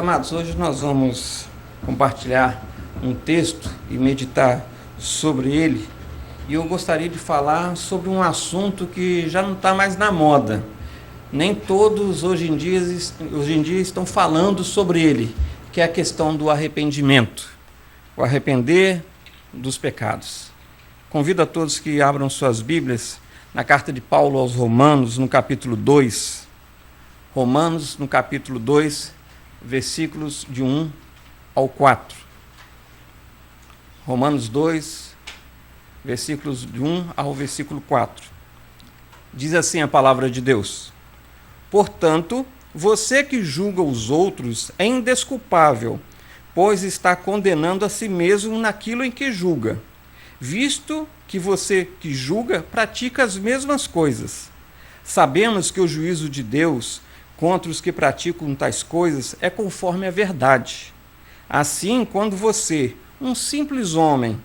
amados, hoje nós vamos compartilhar um texto e meditar sobre ele. E eu gostaria de falar sobre um assunto que já não está mais na moda. Nem todos hoje em dia estão falando sobre ele, que é a questão do arrependimento. O arrepender dos pecados. Convido a todos que abram suas Bíblias na carta de Paulo aos Romanos, no capítulo 2. Romanos, no capítulo 2, versículos de 1 ao 4. Romanos 2, versículos de 1 ao versículo 4. Diz assim a palavra de Deus: Portanto, você que julga os outros é indesculpável, pois está condenando a si mesmo naquilo em que julga, visto que você que julga pratica as mesmas coisas. Sabemos que o juízo de Deus contra os que praticam tais coisas é conforme a verdade. Assim, quando você, um simples homem,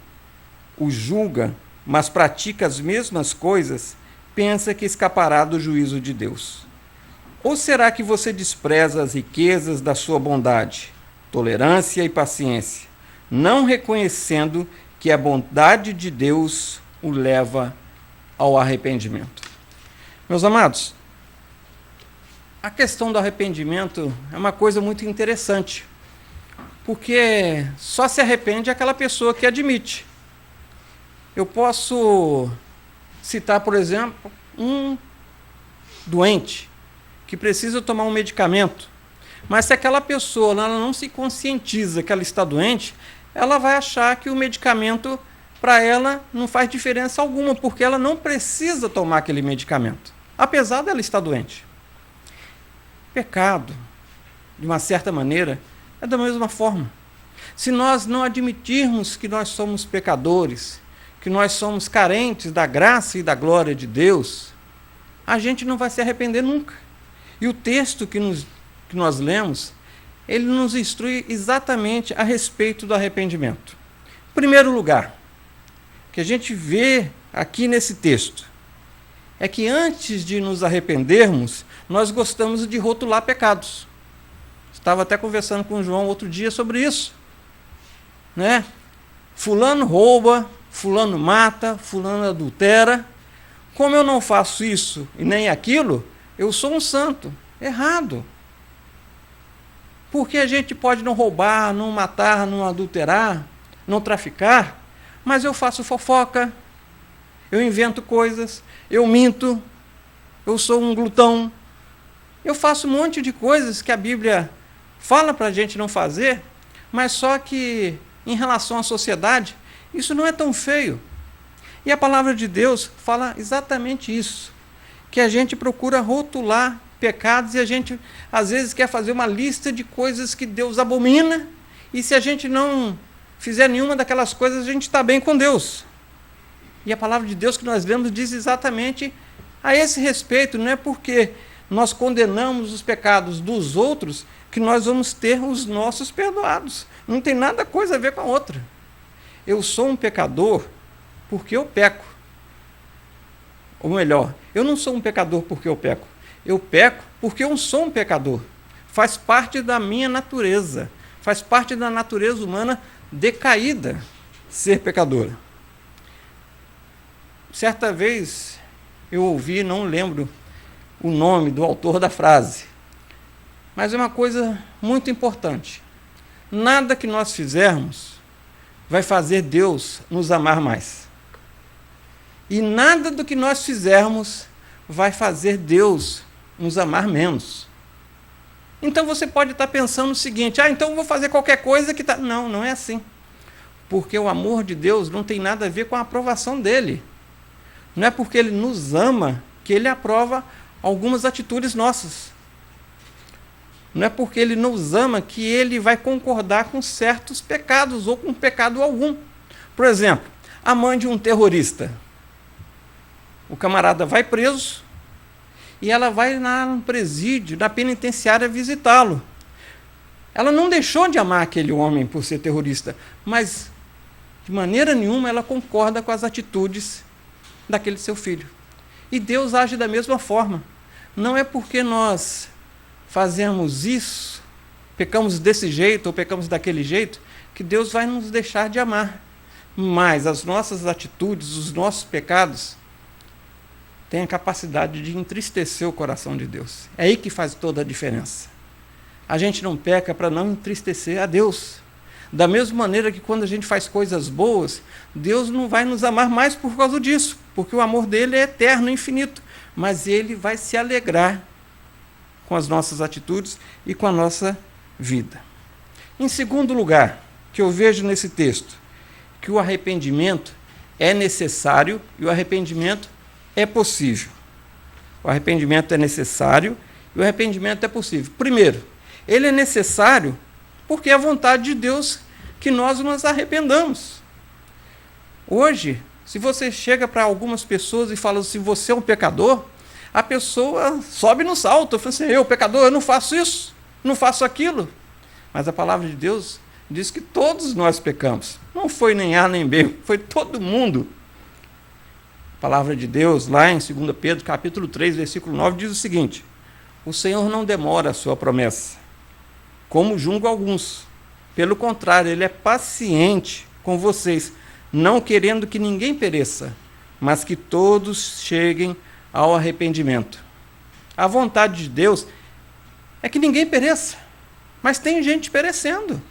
o julga, mas pratica as mesmas coisas, pensa que escapará do juízo de Deus. Ou será que você despreza as riquezas da sua bondade, tolerância e paciência, não reconhecendo que a bondade de Deus o leva ao arrependimento? Meus amados, a questão do arrependimento é uma coisa muito interessante, porque só se arrepende aquela pessoa que admite. Eu posso citar, por exemplo, um doente que precisa tomar um medicamento, mas se aquela pessoa ela não se conscientiza que ela está doente, ela vai achar que o medicamento para ela não faz diferença alguma, porque ela não precisa tomar aquele medicamento, apesar dela estar doente. Pecado, de uma certa maneira, é da mesma forma. Se nós não admitirmos que nós somos pecadores, que nós somos carentes da graça e da glória de Deus, a gente não vai se arrepender nunca. E o texto que nós lemos, ele nos instrui exatamente a respeito do arrependimento. Em primeiro lugar, o que a gente vê aqui nesse texto é que antes de nos arrependermos, nós gostamos de rotular pecados. Estava até conversando com o João outro dia sobre isso, né? Fulano rouba, fulano mata, fulano adultera. Como eu não faço isso e nem aquilo, eu sou um santo. Errado. Porque a gente pode não roubar, não matar, não adulterar, não traficar, mas eu faço fofoca, eu invento coisas, eu minto, eu sou um glutão, eu faço um monte de coisas que a Bíblia fala para a gente não fazer, mas só que em relação à sociedade, isso não é tão feio. E a palavra de Deus fala exatamente isso, que a gente procura rotular pecados e a gente às vezes quer fazer uma lista de coisas que Deus abomina, e se a gente não fizer nenhuma daquelas coisas, a gente está bem com Deus. E a palavra de Deus que nós lemos diz exatamente a esse respeito. Não é porque nós condenamos os pecados dos outros que nós vamos ter os nossos perdoados. Não tem nada coisa a ver com a outra. Eu sou um pecador porque eu peco. Ou melhor, eu não sou um pecador porque eu peco. Eu peco porque eu sou um pecador. Faz parte da minha natureza. Faz parte da natureza humana decaída ser pecador. Certa vez eu ouvi, não lembro o nome do autor da frase, mas é uma coisa muito importante. Nada que nós fizermos vai fazer Deus nos amar mais. E nada do que nós fizermos vai fazer Deus nos amar menos. Então você pode estar pensando o seguinte: então eu vou fazer qualquer coisa que está... Não, não é assim. Porque o amor de Deus não tem nada a ver com a aprovação dele. Não é porque ele nos ama que ele aprova algumas atitudes nossas. Não é porque ele nos ama que ele vai concordar com certos pecados ou com pecado algum. Por exemplo, a mãe de um terrorista. O camarada vai preso e ela vai no presídio, na penitenciária, visitá-lo. Ela não deixou de amar aquele homem por ser terrorista, mas de maneira nenhuma ela concorda com as atitudes daquele seu filho. E Deus age da mesma forma. Não é porque nós fazemos isso pecamos desse jeito ou pecamos daquele jeito, que Deus vai nos deixar de amar. Mas as nossas atitudes, os nossos pecados, têm a capacidade de entristecer o coração de Deus. É aí que faz toda a diferença. A gente não peca para não entristecer a Deus. Da mesma maneira que quando a gente faz coisas boas, Deus não vai nos amar mais por causa disso, porque o amor dele é eterno, infinito. Mas ele vai se alegrar com as nossas atitudes e com a nossa vida. Em segundo lugar, que eu vejo nesse texto, que o arrependimento é necessário e o arrependimento é possível. O arrependimento é necessário e o arrependimento é possível. Primeiro, ele é necessário porque é a vontade de Deus que nós nos arrependamos. Hoje, se você chega para algumas pessoas e fala assim, você é um pecador, a pessoa sobe no salto, fala assim, eu, pecador, eu não faço isso, não faço aquilo. Mas a palavra de Deus diz que todos nós pecamos. Não foi nem A nem B, foi todo mundo. A palavra de Deus, lá em 2 Pedro, capítulo 3, versículo 9, diz o seguinte, o Senhor não demora a sua promessa, como julgam alguns. Pelo contrário, ele é paciente com vocês, não querendo que ninguém pereça, mas que todos cheguem ao arrependimento. A vontade de Deus é que ninguém pereça, mas tem gente perecendo.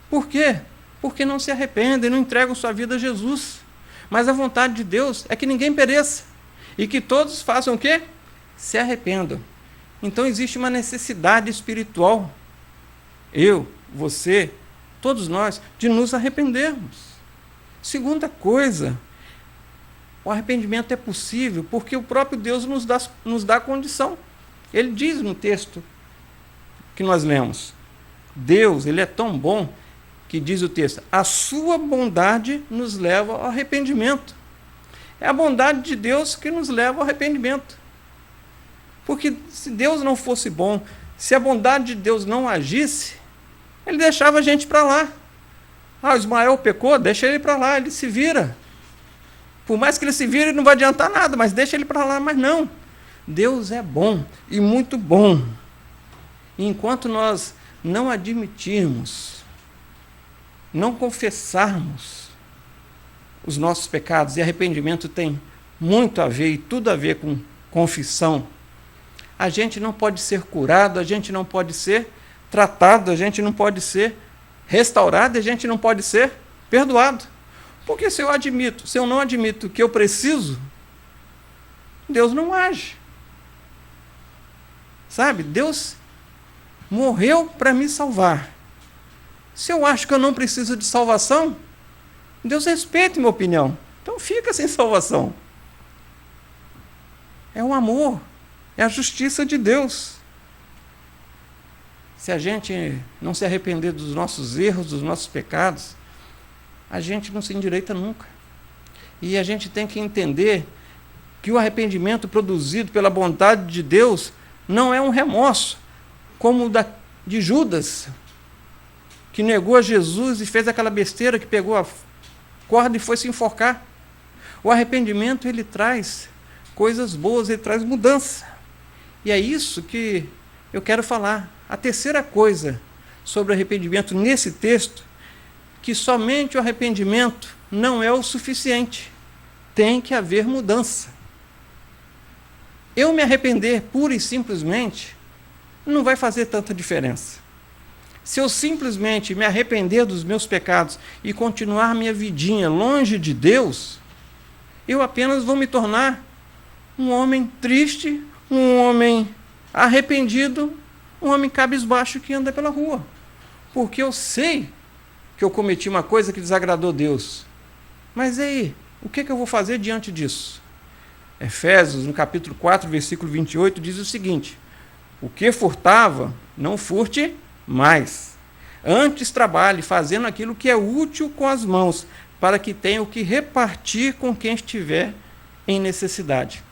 Por quê? Porque não se arrependem, não entregam sua vida a Jesus. Mas a vontade de Deus é que ninguém pereça e que todos façam o quê? Se arrependam. Então existe uma necessidade espiritual, eu, você, todos nós, de nos arrependermos. Segunda coisa, o arrependimento é possível porque o próprio Deus nos dá condição. Ele diz no texto que nós lemos, Deus, ele é tão bom que diz o texto, a sua bondade nos leva ao arrependimento. É a bondade de Deus que nos leva ao arrependimento. Porque se Deus não fosse bom, se a bondade de Deus não agisse, ele deixava a gente para lá. Ah, o Ismael pecou, deixa ele para lá, ele se vira. Por mais que ele se vire, não vai adiantar nada, mas deixa ele para lá. Mas não, Deus é bom e muito bom. E enquanto nós não admitirmos, não confessarmos os nossos pecados, e arrependimento tem muito a ver e tudo a ver com confissão, a gente não pode ser curado, a gente não pode ser tratado, a gente não pode ser restaurado, a gente não pode ser perdoado. Porque se eu não admito que eu preciso, Deus não age. Sabe, Deus morreu para me salvar. Se eu acho que eu não preciso de salvação, Deus respeita minha opinião. Então fica sem salvação. É o amor, é a justiça de Deus. Se a gente não se arrepender dos nossos erros, dos nossos pecados, a gente não se endireita nunca. E a gente tem que entender que o arrependimento produzido pela bondade de Deus não é um remorso, como o de Judas, que negou a Jesus e fez aquela besteira que pegou a corda e foi se enforcar. O arrependimento, ele traz coisas boas, ele traz mudança. E é isso que eu quero falar. A terceira coisa sobre arrependimento nesse texto, que somente o arrependimento não é o suficiente. Tem que haver mudança. Eu me arrepender pura e simplesmente não vai fazer tanta diferença. Se eu simplesmente me arrepender dos meus pecados e continuar minha vidinha longe de Deus, eu apenas vou me tornar um homem triste, um homem arrependido, um homem cabisbaixo que anda pela rua. Porque eu sei que eu cometi uma coisa que desagradou Deus. Mas aí, o que eu vou fazer diante disso? Efésios, no capítulo 4, versículo 28, diz o seguinte, o que furtava, não furte mais. Antes trabalhe, fazendo aquilo que é útil com as mãos, para que tenha o que repartir com quem estiver em necessidade.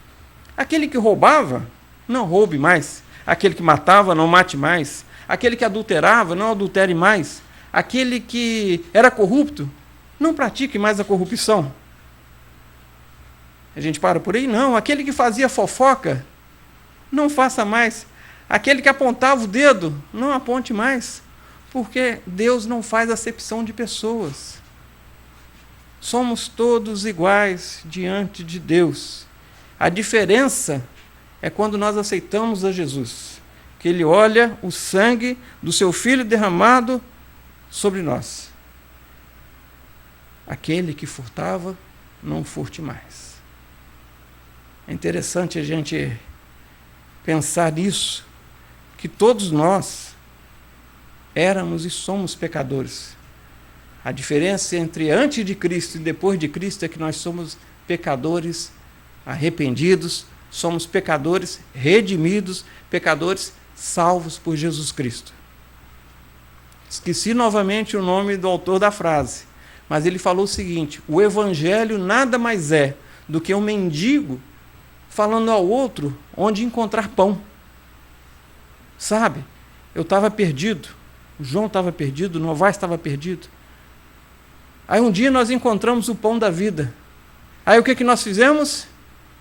Aquele que roubava, não roube mais. Aquele que matava, não mate mais. Aquele que adulterava, não adultere mais. Aquele que era corrupto, não pratique mais a corrupção. A gente para por aí? Não. Aquele que fazia fofoca, não faça mais. Aquele que apontava o dedo, não aponte mais, porque Deus não faz acepção de pessoas. Somos todos iguais diante de Deus. A diferença é quando nós aceitamos a Jesus, que Ele olha o sangue do seu Filho derramado sobre nós. Aquele que furtava, não furte mais. É interessante a gente pensar nisso, que todos nós éramos e somos pecadores. A diferença entre antes de Cristo e depois de Cristo é que nós somos pecadores arrependidos, somos pecadores redimidos, pecadores salvos por Jesus Cristo. Esqueci novamente o nome do autor da frase, mas ele falou o seguinte: o evangelho nada mais é do que um mendigo falando ao outro onde encontrar pão. Sabe, eu estava perdido, o João estava perdido, o Novaes estava perdido. Aí um dia nós encontramos o pão da vida. Aí o que nós fizemos?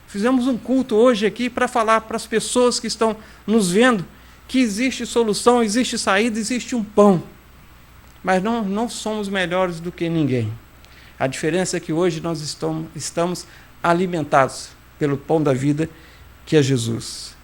Fizemos um culto hoje aqui para falar para as pessoas que estão nos vendo que existe solução, existe saída, existe um pão. Mas não somos melhores do que ninguém. A diferença é que hoje nós estamos alimentados pelo pão da vida, que é Jesus.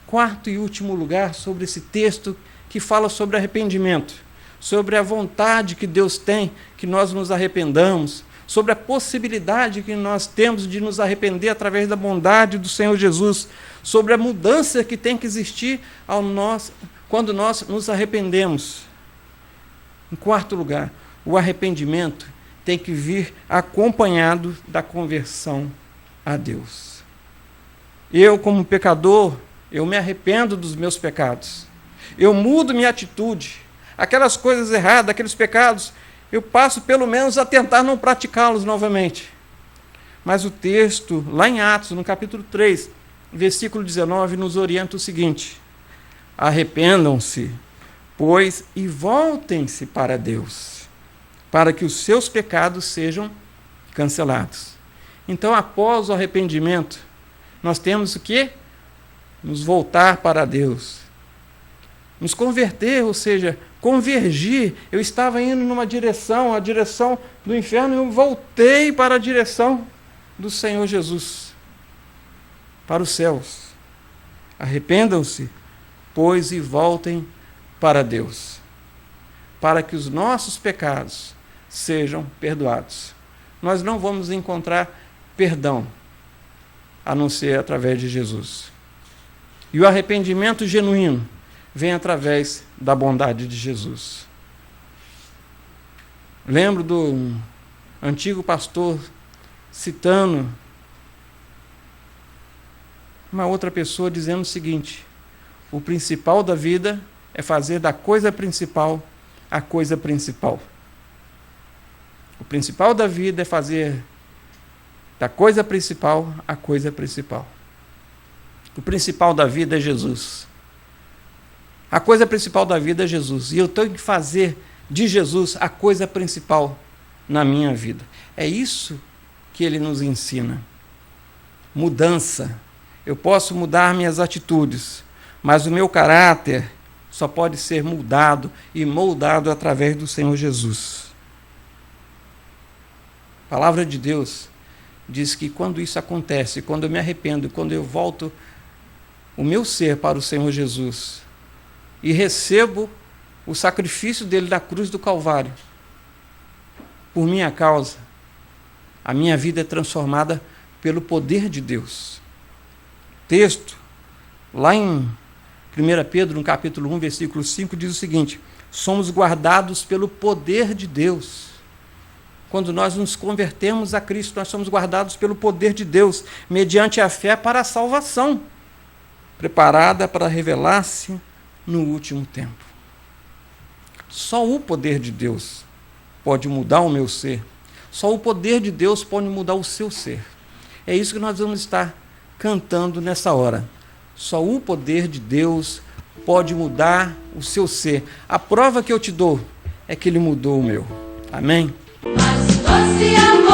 Quarto e último lugar, sobre esse texto que fala sobre arrependimento, sobre a vontade que Deus tem que nós nos arrependamos, sobre a possibilidade que nós temos de nos arrepender através da bondade do Senhor Jesus, sobre a mudança que tem que existir quando nós nos arrependemos. Em quarto lugar, o arrependimento tem que vir acompanhado da conversão a Deus. Eu, como pecador, eu me arrependo dos meus pecados. Eu mudo minha atitude. Aquelas coisas erradas, aqueles pecados, eu passo pelo menos a tentar não praticá-los novamente. Mas o texto, lá em Atos, no capítulo 3, versículo 19, nos orienta o seguinte: arrependam-se, pois, e voltem-se para Deus, para que os seus pecados sejam cancelados. Então, após o arrependimento, nós temos o quê? Nos voltar para Deus. Nos converter, ou seja, convergir. Eu estava indo numa direção, a direção do inferno, e eu voltei para a direção do Senhor Jesus, para os céus. Arrependam-se, pois, e voltem para Deus, para que os nossos pecados sejam perdoados. Nós não vamos encontrar perdão a não ser através de Jesus. E o arrependimento genuíno vem através da bondade de Jesus. Lembro do antigo pastor citando uma outra pessoa dizendo o seguinte: o principal da vida é fazer da coisa principal a coisa principal. O principal da vida é fazer da coisa principal a coisa principal. O principal da vida é Jesus. A coisa principal da vida é Jesus. E eu tenho que fazer de Jesus a coisa principal na minha vida. É isso que ele nos ensina. Mudança. Eu posso mudar minhas atitudes, mas o meu caráter só pode ser mudado e moldado através do Senhor Jesus. A palavra de Deus diz que quando isso acontece, quando eu me arrependo, quando eu volto o meu ser para o Senhor Jesus e recebo o sacrifício dele da cruz do Calvário, por minha causa, a minha vida é transformada pelo poder de Deus. Texto, lá em 1 Pedro, no capítulo 1, versículo 5, diz o seguinte: somos guardados pelo poder de Deus. Quando nós nos convertemos a Cristo, nós somos guardados pelo poder de Deus, mediante a fé para a salvação, preparada para revelar-se no último tempo. Só o poder de Deus pode mudar o meu ser. Só o poder de Deus pode mudar o seu ser. É isso que nós vamos estar cantando nessa hora. Só o poder de Deus pode mudar o seu ser. A prova que eu te dou é que ele mudou o meu. Amém? Mas doce amor.